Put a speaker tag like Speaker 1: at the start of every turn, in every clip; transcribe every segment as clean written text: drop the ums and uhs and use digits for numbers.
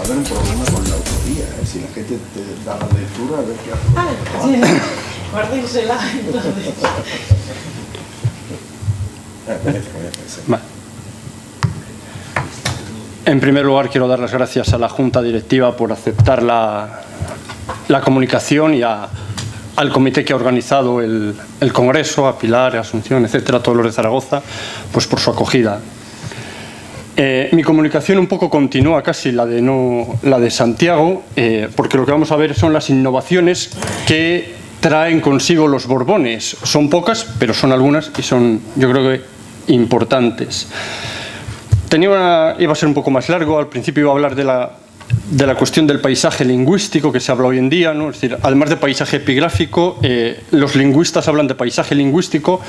Speaker 1: a haber un problema con la autoría, ¿eh? Si la gente te da la lectura, a ver qué hace.
Speaker 2: Sí, guárdensela entonces.
Speaker 3: Vale. En primer lugar, quiero dar las gracias a la Junta Directiva por aceptar la comunicación y al comité que ha organizado el Congreso, a Pilar, a Asunción, etcétera, a todos los de Zaragoza, pues por su acogida. Mi comunicación un poco continúa casi la de Santiago, porque lo que vamos a ver son las innovaciones que traen consigo los Borbones. Son pocas, pero son algunas y son, yo creo que, importantes. Iba a ser un poco más largo. Al principio iba a hablar de la cuestión del paisaje lingüístico que se habla hoy en día, ¿no? Es decir, además de paisaje epigráfico, los lingüistas hablan de paisaje lingüístico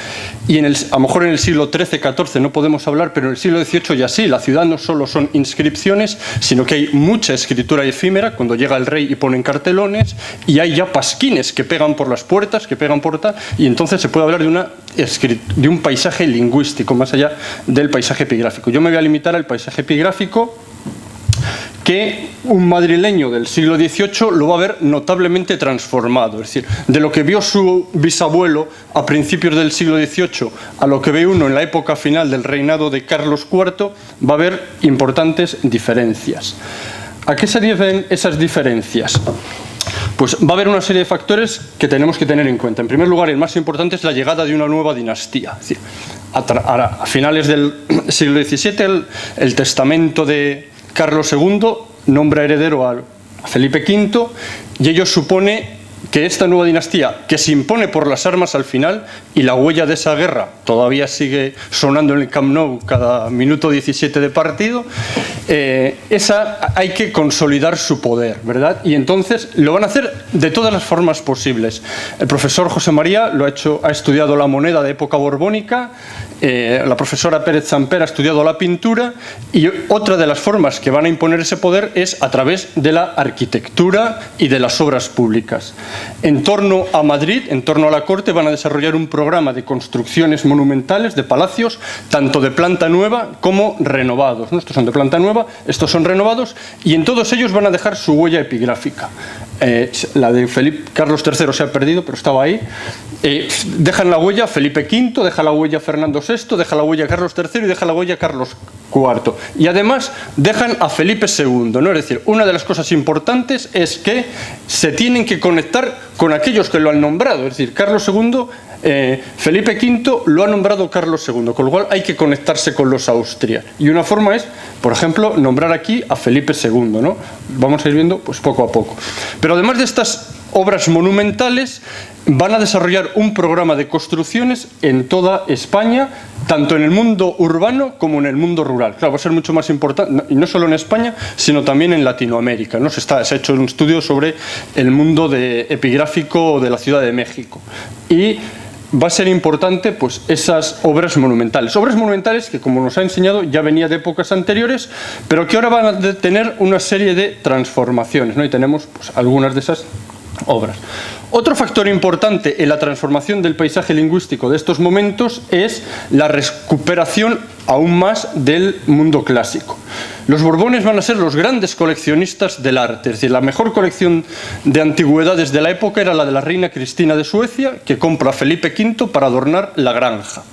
Speaker 3: y a lo mejor en el siglo XIII, XIV no podemos hablar, pero en el siglo XVIII ya sí. La ciudad no solo son inscripciones, sino que hay mucha escritura efímera cuando llega el rey y ponen cartelones, y hay ya pasquines que pegan por las puertas, que pegan por tal, y entonces se puede hablar de un paisaje lingüístico más allá del paisaje epigráfico. Yo me voy a limitar al paisaje epigráfico, que un madrileño del siglo XVIII lo va a ver notablemente transformado. Es decir, de lo que vio su bisabuelo a principios del siglo XVIII a lo que ve uno en la época final del reinado de Carlos IV, va a haber importantes diferencias. ¿A qué se deben esas diferencias? Pues va a haber una serie de factores que tenemos que tener en cuenta. En primer lugar, el más importante es la llegada de una nueva dinastía. Es decir, a finales del siglo XVII, el testamento de Carlos II nombra heredero a Felipe V, y ello supone que esta nueva dinastía, que se impone por las armas al final, y la huella de esa guerra todavía sigue sonando en el Camp Nou cada minuto 17 de partido, esa hay que consolidar su poder, ¿verdad? Y entonces lo van a hacer de todas las formas posibles. El profesor José María ha estudiado la moneda de época borbónica, la profesora Pérez Samper ha estudiado la pintura, y otra de las formas que van a imponer ese poder es a través de la arquitectura y de las obras públicas. En torno a Madrid, en torno a la corte, van a desarrollar un programa de construcciones monumentales, de palacios, tanto de planta nueva como renovados, ¿no? Estos son de planta nueva, estos son renovados, y en todos ellos van a dejar su huella epigráfica. La de Carlos III se ha perdido, pero estaba ahí. Dejan la huella Felipe V, deja la huella Fernando VI, deja la huella Carlos III y deja la huella Carlos IV. Y además dejan a Felipe II, ¿no? Es decir, una de las cosas importantes es que se tienen que conectar con aquellos que lo han nombrado. Es decir, Carlos II, Felipe V lo ha nombrado Carlos II, con lo cual hay que conectarse con los Austrias. Y una forma es, por ejemplo, nombrar aquí a Felipe II, ¿no? Vamos a ir viendo pues poco a poco. Pero además de estas obras monumentales, van a desarrollar un programa de construcciones en toda España, tanto en el mundo urbano como en el mundo rural. Claro, va a ser mucho más importante, y no solo en España, sino también en Latinoamérica, ¿no? Se ha hecho un estudio sobre el mundo epigráfico de la Ciudad de México. Y va a ser importante pues esas obras monumentales. Obras monumentales que, como nos ha enseñado, ya venía de épocas anteriores, pero que ahora van a tener una serie de transformaciones, ¿no? Y tenemos pues algunas de esas obras. Otro factor importante en la transformación del paisaje lingüístico de estos momentos es la recuperación aún más del mundo clásico. Los Borbones van a ser los grandes coleccionistas del arte, es decir, la mejor colección de antigüedades de la época era la de la reina Cristina de Suecia, que compra a Felipe V para adornar la granja.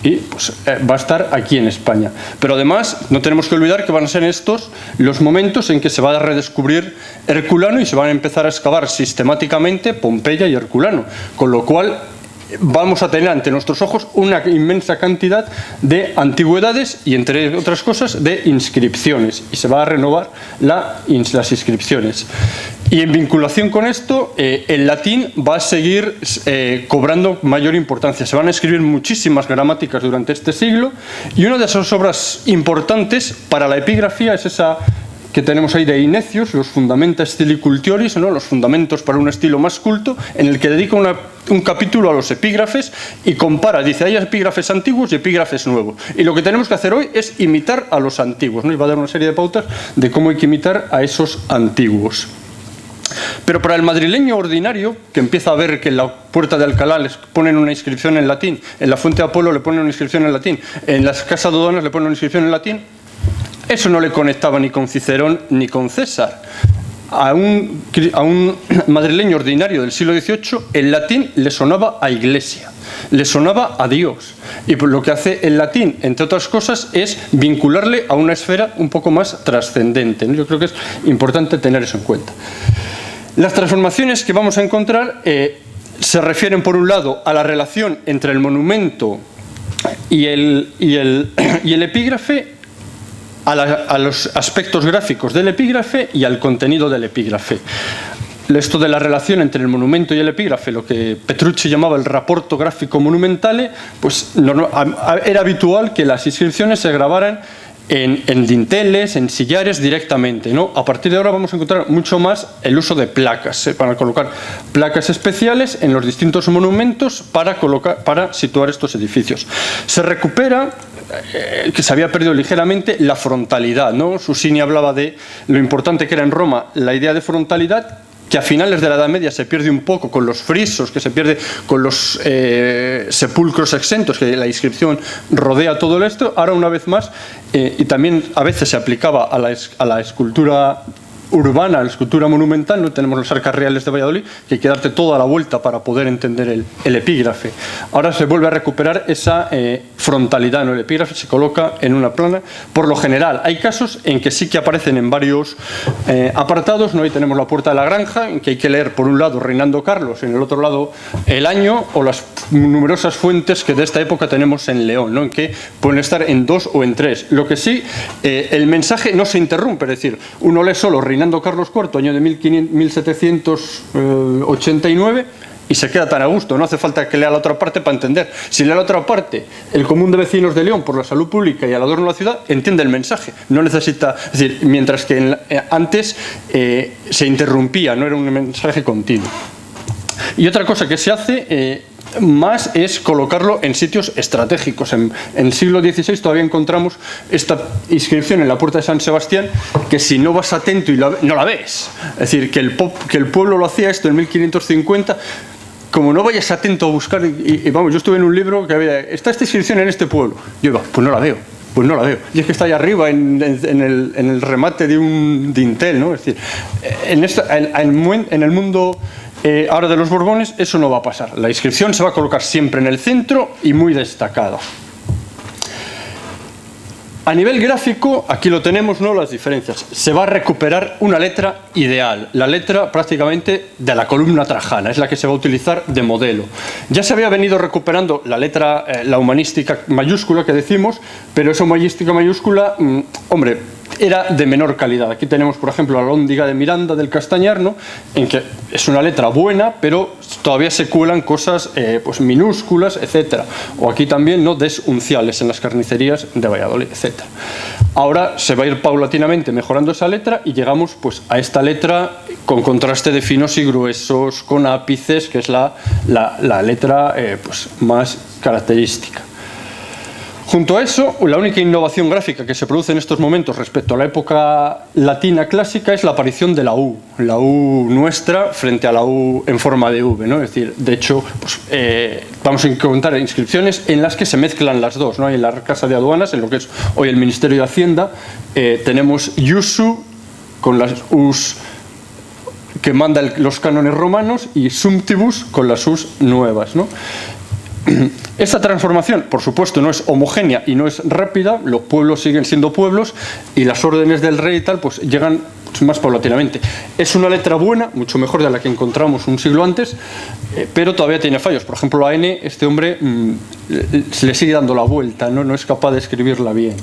Speaker 3: Y pues, va a estar aquí en España. Pero además no tenemos que olvidar que van a ser estos los momentos en que se va a redescubrir Herculano y se van a empezar a excavar sistemáticamente Pompeya y Herculano, con lo cual vamos a tener ante nuestros ojos una inmensa cantidad de antigüedades y, entre otras cosas, de inscripciones, y se va a renovar las inscripciones. Y en vinculación con esto, el latín va a seguir cobrando mayor importancia. Se van a escribir muchísimas gramáticas durante este siglo, y una de esas obras importantes para la epigrafía es esa que tenemos ahí de Inecius, los Fundamenta Stili Cultioris, ¿no? Los fundamentos para un estilo más culto, en el que dedica un capítulo a los epígrafes y compara, dice, hay epígrafes antiguos y epígrafes nuevos. Y lo que tenemos que hacer hoy es imitar a los antiguos, ¿no? Y va a dar una serie de pautas de cómo hay que imitar a esos antiguos. Pero para el madrileño ordinario, que empieza a ver que en la Puerta de Alcalá les ponen una inscripción en latín, en la Fuente de Apolo le ponen una inscripción en latín, en las Casas Dodonas le ponen una inscripción en latín, Eso no le conectaba ni con Cicerón ni con César. A un madrileño ordinario del siglo XVIII, el latín le sonaba a iglesia, le sonaba a Dios. Y lo que hace el latín, entre otras cosas, es vincularle a una esfera un poco más trascendente, ¿no? Yo creo que es importante tener eso en cuenta. Las transformaciones que vamos a encontrar se refieren, por un lado, a la relación entre el monumento y el epígrafe, a los aspectos gráficos del epígrafe y al contenido del epígrafe. Esto de la relación entre el monumento y el epígrafe, lo que Petrucci llamaba el rapporto grafico monumentale, pues era habitual que las inscripciones se grabaran en dinteles, en sillares directamente, ¿no? A partir de ahora vamos a encontrar mucho más el uso de placas, para colocar placas especiales en los distintos monumentos para situar estos edificios. Se recupera, que se había perdido ligeramente, la frontalidad, ¿no? Susini hablaba de lo importante que era en Roma la idea de frontalidad, que a finales de la Edad Media se pierde un poco con los frisos, que se pierde con los sepulcros exentos, que la inscripción rodea todo esto. Ahora, una vez más, y también a veces se aplicaba a la escultura urbana, a la escultura monumental, no tenemos las arcas reales de Valladolid, que hay que darte toda la vuelta para poder entender el epígrafe. Ahora se vuelve a recuperar esa frontalidad, ¿no? El epígrafe se coloca en una plana. Por lo general, hay casos en que sí que aparecen en varios apartados, ¿no? Ahí tenemos la Puerta de la Granja, en que hay que leer por un lado Reinando Carlos, en el otro lado el año, o las numerosas fuentes que de esta época tenemos en León, ¿no? En que pueden estar en 2 o en 3. Lo que sí, el mensaje no se interrumpe, es decir, uno lee solo Reinando Carlos IV, año de 1789, y se queda tan a gusto, no hace falta que lea la otra parte para entender. Si lee la otra parte, el común de vecinos de León, por la salud pública y el adorno de la ciudad, entiende el mensaje, no necesita, es decir, mientras que antes se interrumpía, no era un mensaje continuo. Y otra cosa que se hace más es colocarlo en sitios estratégicos. En el siglo XVI todavía encontramos esta inscripción en la Puerta de San Sebastián, que si no vas atento y no la ves, es decir, que el pueblo lo hacía esto en 1550, como no vayas atento a buscar, y vamos, yo estuve en un libro que había, está esta inscripción en este pueblo, yo iba, pues no la veo. Pues no la veo. Y es que está ahí arriba, en el remate de un dintel, ¿no? Es decir, en el mundo ahora de los Borbones eso no va a pasar. La inscripción se va a colocar siempre en el centro y muy destacada. A nivel gráfico, aquí lo tenemos, ¿no? Las diferencias. Se va a recuperar una letra ideal, la letra prácticamente de la columna trajana, es la que se va a utilizar de modelo. Ya se había venido recuperando la letra, la humanística mayúscula que decimos, pero esa humanística mayúscula, hombre, era de menor calidad. Aquí tenemos, por ejemplo, la Alhóndiga de Miranda del Castañar, ¿no? En que es una letra buena, pero todavía se cuelan cosas pues minúsculas, etcétera. O aquí también, ¿no? Desunciales en las carnicerías de Valladolid, etcétera. Ahora se va a ir paulatinamente mejorando esa letra y llegamos pues a esta letra con contraste de finos y gruesos, con ápices, que es la letra pues más característica. Junto a eso, la única innovación gráfica que se produce en estos momentos respecto a la época latina clásica es la aparición de la U nuestra frente a la U en forma de V, ¿no? Es decir, de hecho, pues, vamos a encontrar inscripciones en las que se mezclan las dos, ¿no? En la Casa de Aduanas, en lo que es hoy el Ministerio de Hacienda, tenemos Iusu con las U's que manda los cánones romanos y Sumptibus con las U's nuevas, ¿no? Esta transformación, por supuesto, no es homogénea y no es rápida, los pueblos siguen siendo pueblos y las órdenes del rey y tal pues llegan pues, más paulatinamente. Es una letra buena, mucho mejor de la que encontramos un siglo antes, pero todavía tiene fallos. Por ejemplo, la N, este hombre se le sigue dando la vuelta, no es capaz de escribirla bien.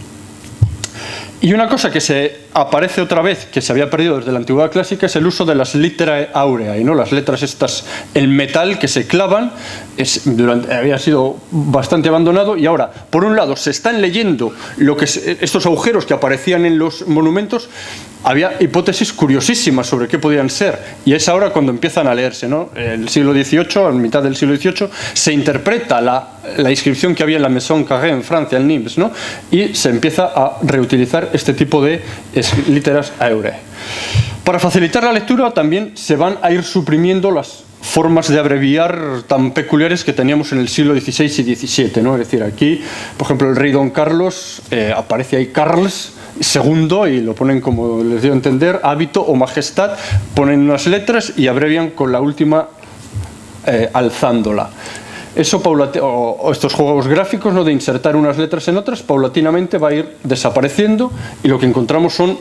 Speaker 3: Y una cosa que se aparece otra vez, que se había perdido desde la antigüedad clásica, es el uso de las literae aureae, ¿no? Las letras estas en metal que se clavan, había sido bastante abandonado y ahora, por un lado, se están leyendo estos agujeros que aparecían en los monumentos. Había hipótesis curiosísimas sobre qué podían ser y es ahora cuando empiezan a leerse, ¿no? En el siglo XVIII, a mitad del siglo XVIII, se interpreta la inscripción que había en la Maison Carré en Francia, en Nimes, ¿no? Y se empieza a reutilizar este tipo de literas aureae. Para facilitar la lectura también se van a ir suprimiendo las formas de abreviar tan peculiares que teníamos en el siglo XVI y XVII, ¿no? Es decir, aquí, por ejemplo, el rey Don Carlos, aparece ahí Carles, segundo, y lo ponen como les dio a entender, hábito o majestad, ponen unas letras y abrevian con la última alzándola. Eso o estos juegos gráficos, ¿no?, de insertar unas letras en otras, paulatinamente va a ir desapareciendo, y lo que encontramos son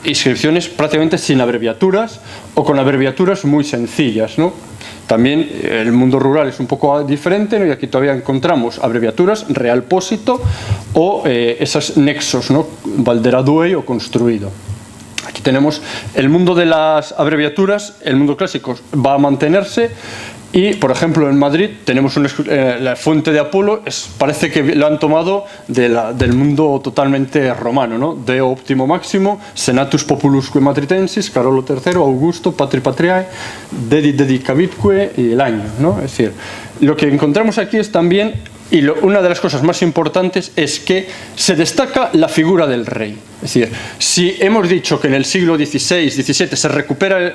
Speaker 3: inscripciones prácticamente sin abreviaturas o con abreviaturas muy sencillas, ¿no? También el mundo rural es un poco diferente, ¿no? Y aquí todavía encontramos abreviaturas, realpósito o esos nexos, ¿no?, Valderaduey o construido. Aquí tenemos el mundo de las abreviaturas, el mundo clásico va a mantenerse. Y, por ejemplo, en Madrid tenemos la fuente de Apolo, parece que lo han tomado del mundo totalmente romano, ¿no? Deo optimo máximo, senatus populusque matritensis, Carolo III, Augusto, patri patriae, dedicavitque y el año, ¿no? Es decir, lo que encontramos aquí es también, y una de las cosas más importantes es que se destaca la figura del rey. Es decir, si hemos dicho que en el siglo XVI, XVII se recupera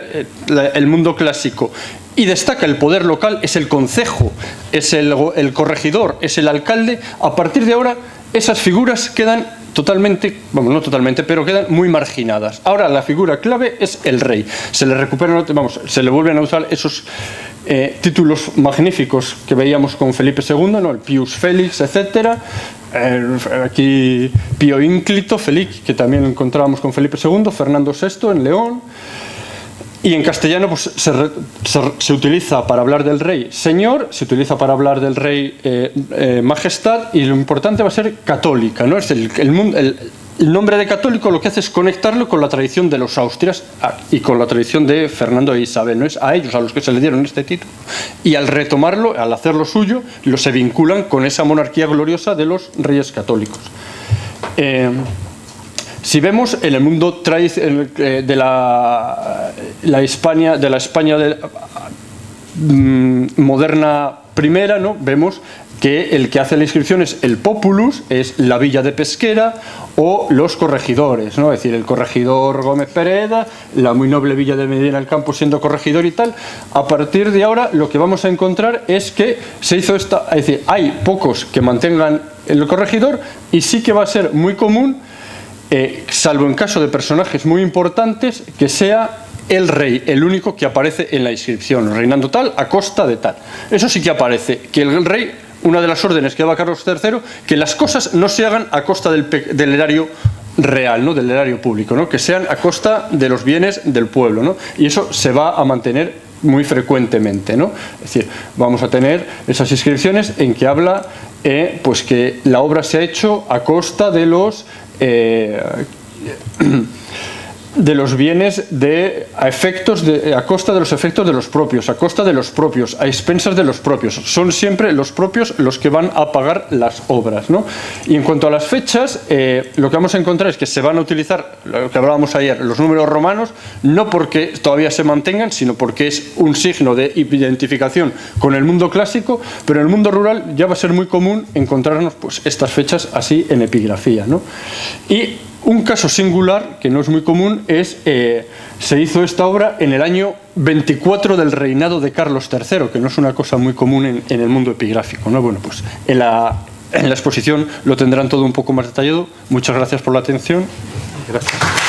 Speaker 3: el mundo clásico y destaca el poder local, es el concejo, es el corregidor, es el alcalde, a partir de ahora esas figuras quedan totalmente, bueno, no totalmente, pero quedan muy marginadas. Ahora la figura clave es el rey. Se le recuperan, se le vuelven a usar esos títulos magníficos que veíamos con Felipe II, ¿no?, el Pius Félix, etcétera. Aquí Pío Ínclito, Félix, que también lo encontrábamos con Felipe II, Fernando VI en León. Y en castellano pues, se utiliza para hablar del rey señor, se utiliza para hablar del rey majestad, y lo importante va a ser católica, ¿no? Es el nombre de católico lo que hace es conectarlo con la tradición de los Austrias y con la tradición de Fernando e Isabel, ¿no? Es a ellos a los que se le dieron este título, y al retomarlo, al hacerlo suyo, se vinculan con esa monarquía gloriosa de los reyes católicos. Si vemos en el mundo de la España moderna primera, ¿no?, vemos que el que hace la inscripción es el populus, es la villa de Pesquera o los corregidores, ¿no? Es decir, el corregidor Gómez Pereda, la muy noble villa de Medina del Campo siendo corregidor y tal. A partir de ahora lo que vamos a encontrar es que se hizo es decir, hay pocos que mantengan el corregidor, y sí que va a ser muy común, salvo en caso de personajes muy importantes, que sea el rey el único que aparece en la inscripción, reinando tal a costa de tal. Eso sí que aparece, que el rey, una de las órdenes que daba Carlos III, que las cosas no se hagan a costa del erario real, ¿no?, del erario público, ¿no?, que sean a costa de los bienes del pueblo, ¿no? Y eso se va a mantener muy frecuentemente, ¿no? Es decir, vamos a tener esas inscripciones en que habla pues que la obra se ha hecho a costa de los bienes a costa de los efectos de los propios, a costa de los propios, a expensas de los propios. Son siempre los propios los que van a pagar las obras, ¿no? Y en cuanto a las fechas, lo que vamos a encontrar es que se van a utilizar, lo que hablábamos ayer, los números romanos, no porque todavía se mantengan, sino porque es un signo de identificación con el mundo clásico, pero en el mundo rural ya va a ser muy común encontrarnos pues estas fechas así en epigrafía, ¿no? Y un caso singular, que no es muy común, es se hizo esta obra en el año 24 del reinado de Carlos III, que no es una cosa muy común en el mundo epigráfico, ¿no? Bueno, pues en la exposición lo tendrán todo un poco más detallado. Muchas gracias por la atención. Gracias.